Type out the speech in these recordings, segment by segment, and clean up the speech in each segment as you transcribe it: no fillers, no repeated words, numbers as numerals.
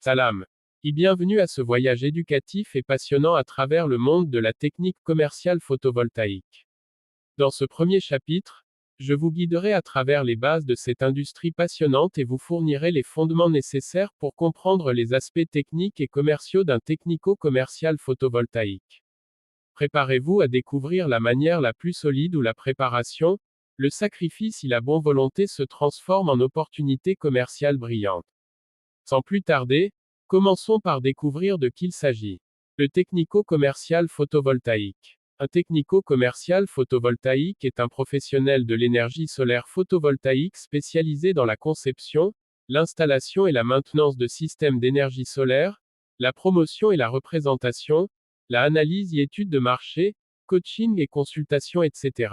Salam. Et bienvenue à ce voyage éducatif et passionnant à travers le monde de la technique commerciale photovoltaïque. Dans ce premier chapitre, je vous guiderai à travers les bases de cette industrie passionnante et vous fournirai les fondements nécessaires pour comprendre les aspects techniques et commerciaux d'un technico-commercial photovoltaïque. Préparez-vous à découvrir la manière la plus solide où la préparation, le sacrifice et la bonne volonté se transforment en opportunités commerciales brillantes. Sans plus tarder, commençons par découvrir de qui il s'agit. Le technico-commercial photovoltaïque. Un technico-commercial photovoltaïque est un professionnel de l'énergie solaire photovoltaïque spécialisé dans la conception, l'installation et la maintenance de systèmes d'énergie solaire, la promotion et la représentation, la analyse et étude de marché, coaching et consultation, etc.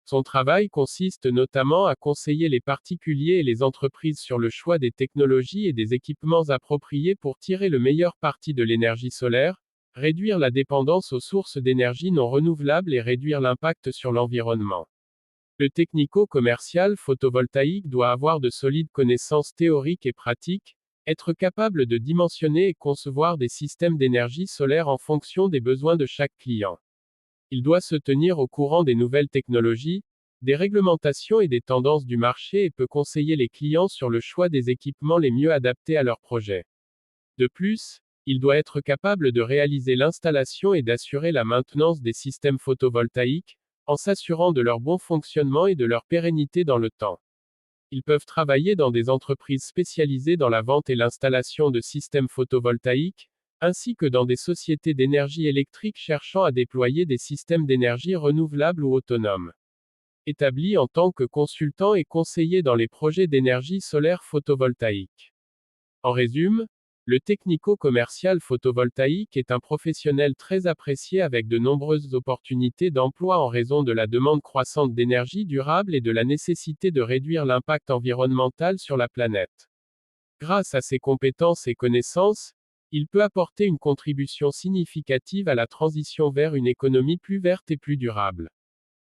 Son travail consiste notamment à conseiller les particuliers et les entreprises sur le choix des technologies et des équipements appropriés pour tirer le meilleur parti de l'énergie solaire, réduire la dépendance aux sources d'énergie non renouvelables et réduire l'impact sur l'environnement. Le technico-commercial photovoltaïque doit avoir de solides connaissances théoriques et pratiques, être capable de dimensionner et concevoir des systèmes d'énergie solaire en fonction des besoins de chaque client. Il doit se tenir au courant des nouvelles technologies, des réglementations et des tendances du marché et peut conseiller les clients sur le choix des équipements les mieux adaptés à leur projet. De plus, il doit être capable de réaliser l'installation et d'assurer la maintenance des systèmes photovoltaïques, en s'assurant de leur bon fonctionnement et de leur pérennité dans le temps. Ils peuvent travailler dans des entreprises spécialisées dans la vente et l'installation de systèmes photovoltaïques, ainsi que dans des sociétés d'énergie électrique cherchant à déployer des systèmes d'énergie renouvelables ou autonomes. Établi en tant que consultant et conseiller dans les projets d'énergie solaire photovoltaïque. En résumé, le technico-commercial photovoltaïque est un professionnel très apprécié avec de nombreuses opportunités d'emploi en raison de la demande croissante d'énergie durable et de la nécessité de réduire l'impact environnemental sur la planète. Grâce à ses compétences et connaissances, il peut apporter une contribution significative à la transition vers une économie plus verte et plus durable.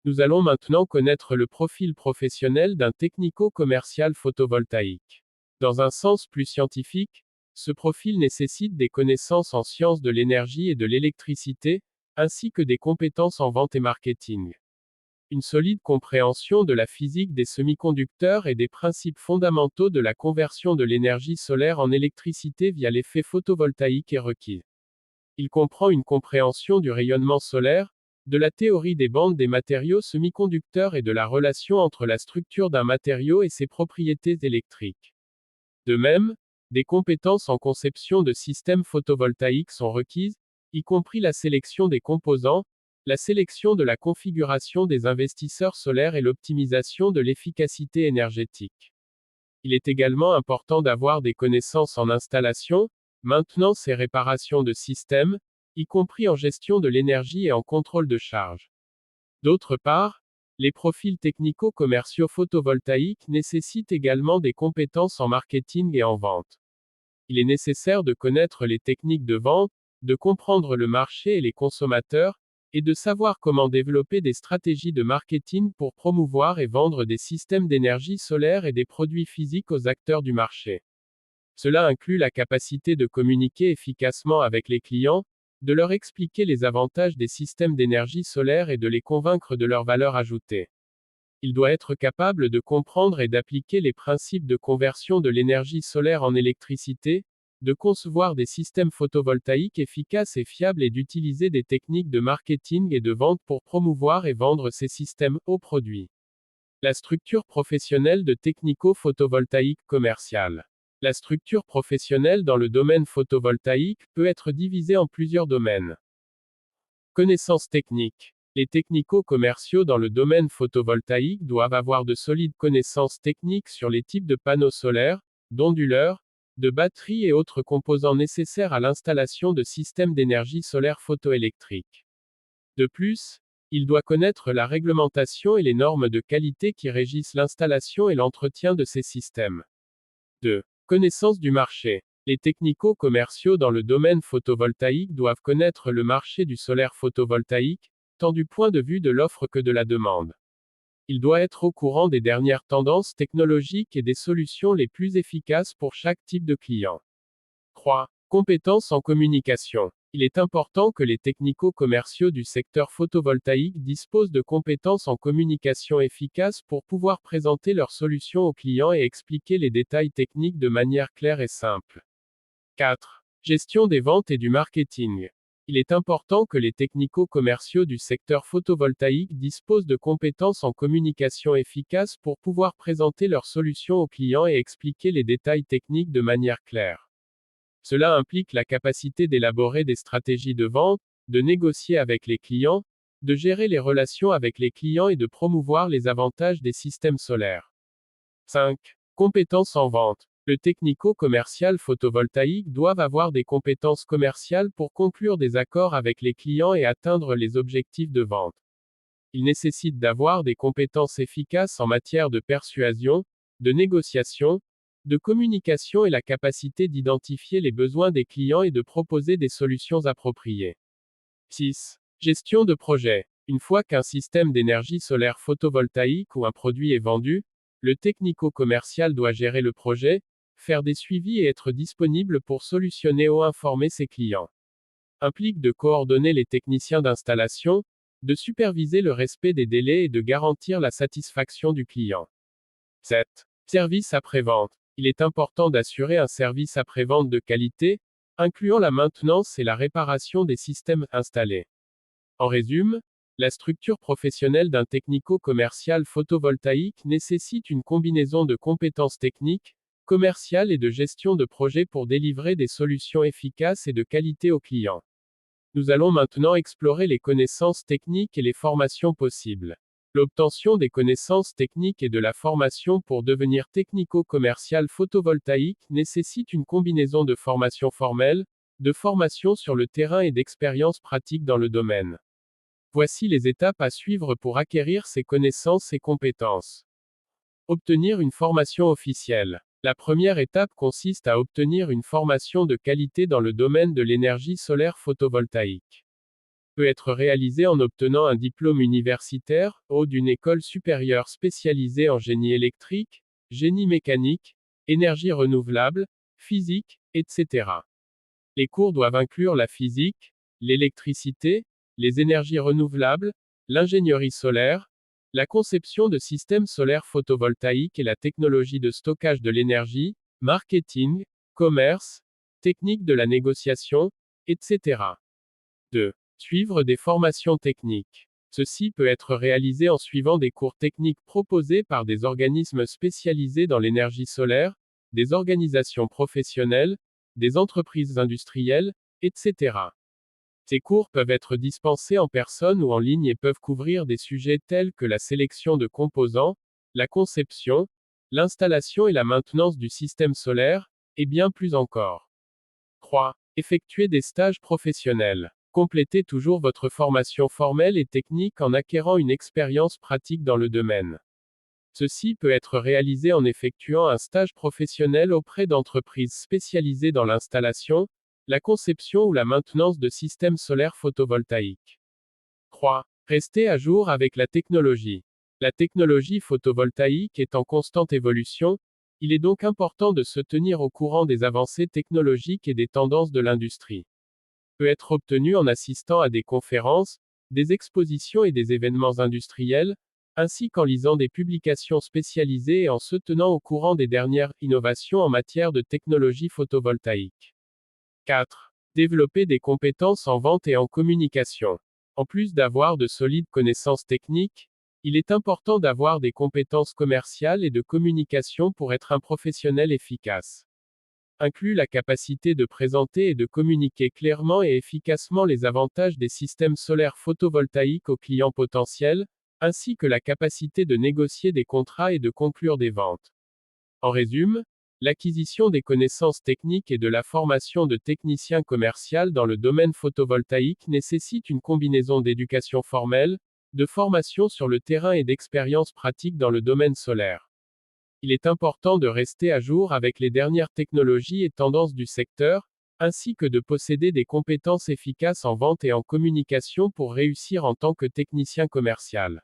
Nous allons maintenant connaître le profil professionnel d'un technico-commercial photovoltaïque. Dans un sens plus scientifique, ce profil nécessite des connaissances en sciences de l'énergie et de l'électricité, ainsi que des compétences en vente et marketing. Une solide compréhension de la physique des semi-conducteurs et des principes fondamentaux de la conversion de l'énergie solaire en électricité via l'effet photovoltaïque est requis. Il comprend une compréhension du rayonnement solaire, de la théorie des bandes des matériaux semi-conducteurs et de la relation entre la structure d'un matériau et ses propriétés électriques. De même, des compétences en conception de systèmes photovoltaïques sont requises, y compris la sélection des composants, la sélection de la configuration des investisseurs solaires et l'optimisation de l'efficacité énergétique. Il est également important d'avoir des connaissances en installation, maintenance et réparation de systèmes, y compris en gestion de l'énergie et en contrôle de charge. D'autre part, les profils technico-commerciaux photovoltaïques nécessitent également des compétences en marketing et en vente. Il est nécessaire de connaître les techniques de vente, de comprendre le marché et les consommateurs, et de savoir comment développer des stratégies de marketing pour promouvoir et vendre des systèmes d'énergie solaire et des produits physiques aux acteurs du marché. Cela inclut la capacité de communiquer efficacement avec les clients, de leur expliquer les avantages des systèmes d'énergie solaire et de les convaincre de leur valeur ajoutée. Il doit être capable de comprendre et d'appliquer les principes de conversion de l'énergie solaire en électricité, de concevoir des systèmes photovoltaïques efficaces et fiables et d'utiliser des techniques de marketing et de vente pour promouvoir et vendre ces systèmes aux produits. La structure professionnelle de technico-photovoltaïque commercial. La structure professionnelle dans le domaine photovoltaïque peut être divisée en plusieurs domaines. Connaissances techniques. Les technico-commerciaux dans le domaine photovoltaïque doivent avoir de solides connaissances techniques sur les types de panneaux solaires, d'onduleurs, de batteries et autres composants nécessaires à l'installation de systèmes d'énergie solaire photoélectrique. De plus, il doit connaître la réglementation et les normes de qualité qui régissent l'installation et l'entretien de ces systèmes. 2. Connaissance du marché. Les technico-commerciaux dans le domaine photovoltaïque doivent connaître le marché du solaire photovoltaïque, tant du point de vue de l'offre que de la demande. Il doit être au courant des dernières tendances technologiques et des solutions les plus efficaces pour chaque type de client. 3. Compétences en communication. Il est important que les technico-commerciaux du secteur photovoltaïque disposent de compétences en communication efficaces pour pouvoir présenter leurs solutions aux clients et expliquer les détails techniques de manière claire et simple. 4. Gestion des ventes et du marketing. Il est important que les technico-commerciaux du secteur photovoltaïque disposent de compétences en communication efficaces pour pouvoir présenter leurs solutions aux clients et expliquer les détails techniques de manière claire. Cela implique la capacité d'élaborer des stratégies de vente, de négocier avec les clients, de gérer les relations avec les clients et de promouvoir les avantages des systèmes solaires. 5. Compétences en vente. Le technico-commercial photovoltaïque doit avoir des compétences commerciales pour conclure des accords avec les clients et atteindre les objectifs de vente. Il nécessite d'avoir des compétences efficaces en matière de persuasion, de négociation, de communication et la capacité d'identifier les besoins des clients et de proposer des solutions appropriées. 6. Gestion de projet. Une fois qu'un système d'énergie solaire photovoltaïque ou un produit est vendu, le technico-commercial doit gérer le projet, faire des suivis et être disponible pour solutionner ou informer ses clients. Implique de coordonner les techniciens d'installation, de superviser le respect des délais et de garantir la satisfaction du client. 7. Service après-vente. Il est important d'assurer un service après-vente de qualité, incluant la maintenance et la réparation des systèmes installés. En résumé, la structure professionnelle d'un technico-commercial photovoltaïque nécessite une combinaison de compétences techniques, commerciales et de gestion de projet pour délivrer des solutions efficaces et de qualité aux clients. Nous allons maintenant explorer les connaissances techniques et les formations possibles. L'obtention des connaissances techniques et de la formation pour devenir technico-commercial photovoltaïque nécessite une combinaison de formation formelle, de formation sur le terrain et d'expérience pratique dans le domaine. Voici les étapes à suivre pour acquérir ces connaissances et compétences. Obtenir une formation officielle. La première étape consiste à obtenir une formation de qualité dans le domaine de l'énergie solaire photovoltaïque. Peut être réalisée en obtenant un diplôme universitaire, ou d'une école supérieure spécialisée en génie électrique, génie mécanique, énergie renouvelable, physique, etc. Les cours doivent inclure la physique, l'électricité, les énergies renouvelables, l'ingénierie solaire, la conception de systèmes solaires photovoltaïques et la technologie de stockage de l'énergie, marketing, commerce, technique de la négociation, etc. 2. Suivre des formations techniques. Ceci peut être réalisé en suivant des cours techniques proposés par des organismes spécialisés dans l'énergie solaire, des organisations professionnelles, des entreprises industrielles, etc. Ces cours peuvent être dispensés en personne ou en ligne et peuvent couvrir des sujets tels que la sélection de composants, la conception, l'installation et la maintenance du système solaire, et bien plus encore. 3. Effectuer des stages professionnels. Complétez toujours votre formation formelle et technique en acquérant une expérience pratique dans le domaine. Ceci peut être réalisé en effectuant un stage professionnel auprès d'entreprises spécialisées dans l'installation, la conception ou la maintenance de systèmes solaires photovoltaïques. 3. Restez à jour avec la technologie. La technologie photovoltaïque est en constante évolution, il est donc important de se tenir au courant des avancées technologiques et des tendances de l'industrie. Peut être obtenu en assistant à des conférences, des expositions et des événements industriels, ainsi qu'en lisant des publications spécialisées et en se tenant au courant des dernières innovations en matière de technologie photovoltaïque. 4. Développer des compétences en vente et en communication. En plus d'avoir de solides connaissances techniques, il est important d'avoir des compétences commerciales et de communication pour être un professionnel efficace. Inclut la capacité de présenter et de communiquer clairement et efficacement les avantages des systèmes solaires photovoltaïques aux clients potentiels, ainsi que la capacité de négocier des contrats et de conclure des ventes. En résumé, l'acquisition des connaissances techniques et de la formation de techniciens commerciaux dans le domaine photovoltaïque nécessite une combinaison d'éducation formelle, de formation sur le terrain et d'expérience pratique dans le domaine solaire. Il est important de rester à jour avec les dernières technologies et tendances du secteur, ainsi que de posséder des compétences efficaces en vente et en communication pour réussir en tant que technicien commercial.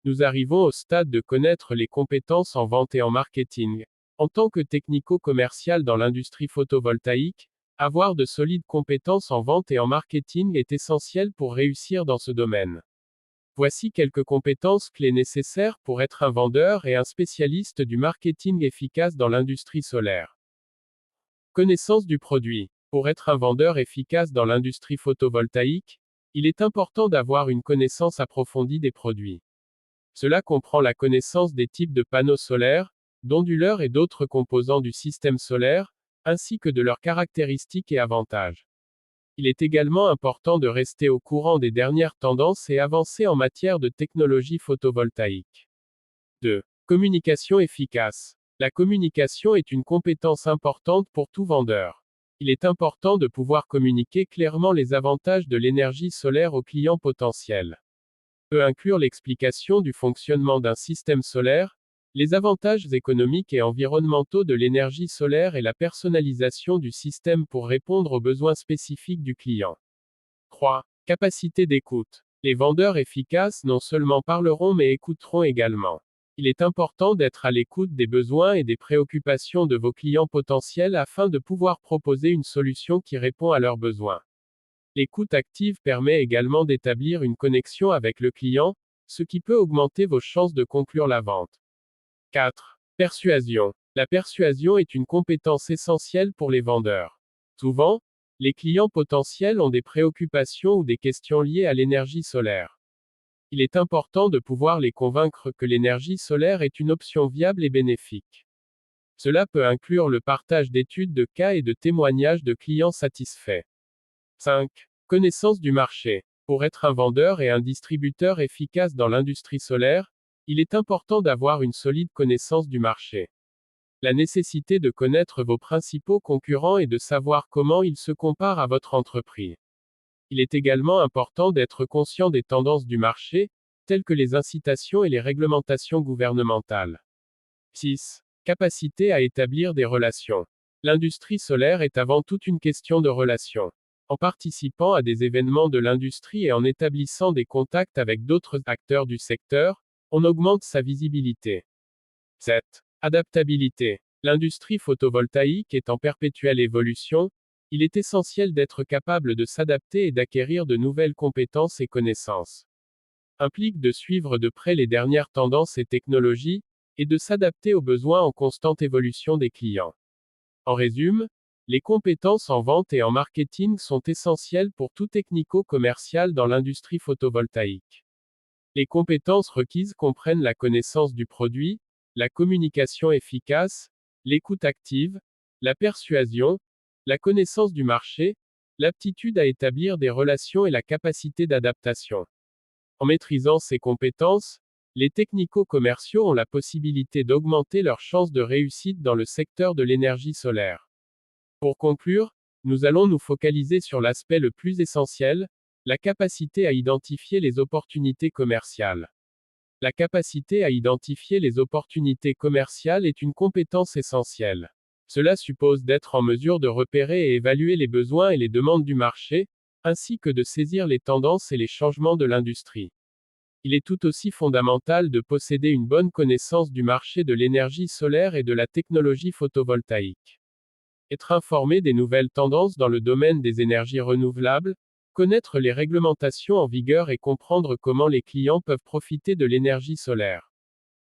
Nous arrivons au stade de connaître les compétences en vente et en marketing. En tant que technico-commercial dans l'industrie photovoltaïque, Avoir de solides compétences en vente et en marketing est essentiel pour réussir dans ce domaine. Voici quelques compétences clés nécessaires pour être un vendeur et un spécialiste du marketing efficace dans l'industrie solaire. Connaissance du produit. Pour être un vendeur efficace dans l'industrie photovoltaïque, il est important d'avoir une connaissance approfondie des produits. Cela comprend la connaissance des types de panneaux solaires, d'onduleurs et d'autres composants du système solaire, ainsi que de leurs caractéristiques et avantages. Il est également important de rester au courant des dernières tendances et avancer en matière de technologie photovoltaïque. 2. Communication efficace. La communication est une compétence importante pour tout vendeur. Il est important de pouvoir communiquer clairement les avantages de l'énergie solaire aux clients potentiels. Peut inclure l'explication du fonctionnement d'un système solaire, les avantages économiques et environnementaux de l'énergie solaire et la personnalisation du système pour répondre aux besoins spécifiques du client. 3. Capacité d'écoute. Les vendeurs efficaces non seulement parleront mais écouteront également. Il est important d'être à l'écoute des besoins et des préoccupations de vos clients potentiels afin de pouvoir proposer une solution qui répond à leurs besoins. L'écoute active permet également d'établir une connexion avec le client, ce qui peut augmenter vos chances de conclure la vente. 4. Persuasion. La persuasion est une compétence essentielle pour les vendeurs. Souvent, les clients potentiels ont des préoccupations ou des questions liées à l'énergie solaire. Il est important de pouvoir les convaincre que l'énergie solaire est une option viable et bénéfique. Cela peut inclure le partage d'études de cas et de témoignages de clients satisfaits. 5. Connaissance du marché. Pour être un vendeur et un distributeur efficace dans l'industrie solaire, il est important d'avoir une solide connaissance du marché. La nécessité de connaître vos principaux concurrents et de savoir comment ils se comparent à votre entreprise. Il est également important d'être conscient des tendances du marché, telles que les incitations et les réglementations gouvernementales. 6. Capacité à établir des relations. L'industrie solaire est avant tout une question de relations. En participant à des événements de l'industrie et en établissant des contacts avec d'autres acteurs du secteur, on augmente sa visibilité. 7. Adaptabilité. L'industrie photovoltaïque est en perpétuelle évolution, il est essentiel d'être capable de s'adapter et d'acquérir de nouvelles compétences et connaissances. Implique de suivre de près les dernières tendances et technologies, et de s'adapter aux besoins en constante évolution des clients. En résumé, les compétences en vente et en marketing sont essentielles pour tout technico-commercial dans l'industrie photovoltaïque. Les compétences requises comprennent la connaissance du produit, la communication efficace, l'écoute active, la persuasion, la connaissance du marché, l'aptitude à établir des relations et la capacité d'adaptation. En maîtrisant ces compétences, les technico-commerciaux ont la possibilité d'augmenter leurs chances de réussite dans le secteur de l'énergie solaire. Pour conclure, nous allons nous focaliser sur l'aspect le plus essentiel, la capacité à identifier les opportunités commerciales. La capacité à identifier les opportunités commerciales est une compétence essentielle. Cela suppose d'être en mesure de repérer et évaluer les besoins et les demandes du marché, ainsi que de saisir les tendances et les changements de l'industrie. Il est tout aussi fondamental de posséder une bonne connaissance du marché de l'énergie solaire et de la technologie photovoltaïque. Être informé des nouvelles tendances dans le domaine des énergies renouvelables, connaître les réglementations en vigueur et comprendre comment les clients peuvent profiter de l'énergie solaire.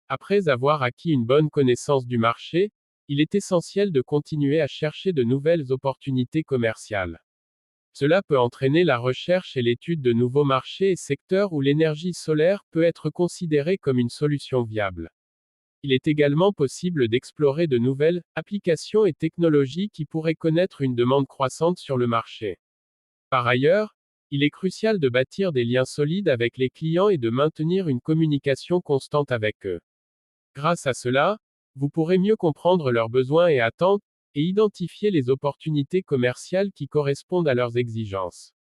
Après avoir acquis une bonne connaissance du marché, il est essentiel de continuer à chercher de nouvelles opportunités commerciales. Cela peut entraîner la recherche et l'étude de nouveaux marchés et secteurs où l'énergie solaire peut être considérée comme une solution viable. Il est également possible d'explorer de nouvelles applications et technologies qui pourraient connaître une demande croissante sur le marché. Par ailleurs, il est crucial de bâtir des liens solides avec les clients et de maintenir une communication constante avec eux. Grâce à cela, vous pourrez mieux comprendre leurs besoins et attentes, et identifier les opportunités commerciales qui correspondent à leurs exigences.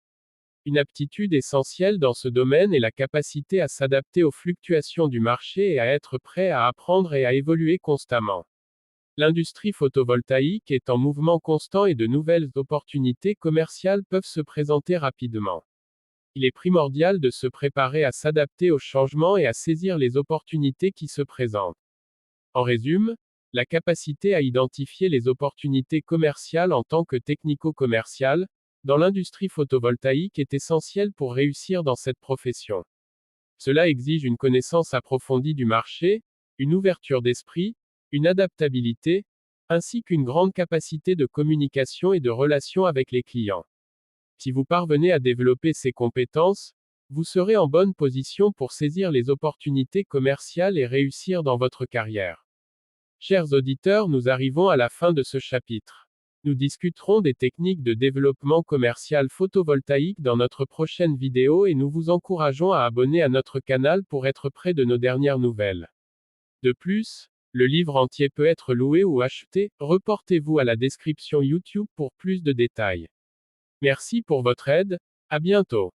Une aptitude essentielle dans ce domaine est la capacité à s'adapter aux fluctuations du marché et à être prêt à apprendre et à évoluer constamment. L'industrie photovoltaïque est en mouvement constant et de nouvelles opportunités commerciales peuvent se présenter rapidement. Il est primordial de se préparer à s'adapter aux changements et à saisir les opportunités qui se présentent. En résumé, la capacité à identifier les opportunités commerciales en tant que technico-commercial, dans l'industrie photovoltaïque est essentielle pour réussir dans cette profession. Cela exige une connaissance approfondie du marché, une ouverture d'esprit, une adaptabilité, ainsi qu'une grande capacité de communication et de relation avec les clients. Si vous parvenez à développer ces compétences, vous serez en bonne position pour saisir les opportunités commerciales et réussir dans votre carrière. Chers auditeurs, nous arrivons à la fin de ce chapitre. Nous discuterons des techniques de développement commercial photovoltaïque dans notre prochaine vidéo et nous vous encourageons à abonner à notre canal pour être près de nos dernières nouvelles. De plus, le livre entier peut être loué ou acheté, reportez-vous à la description YouTube pour plus de détails. Merci pour votre aide, à bientôt.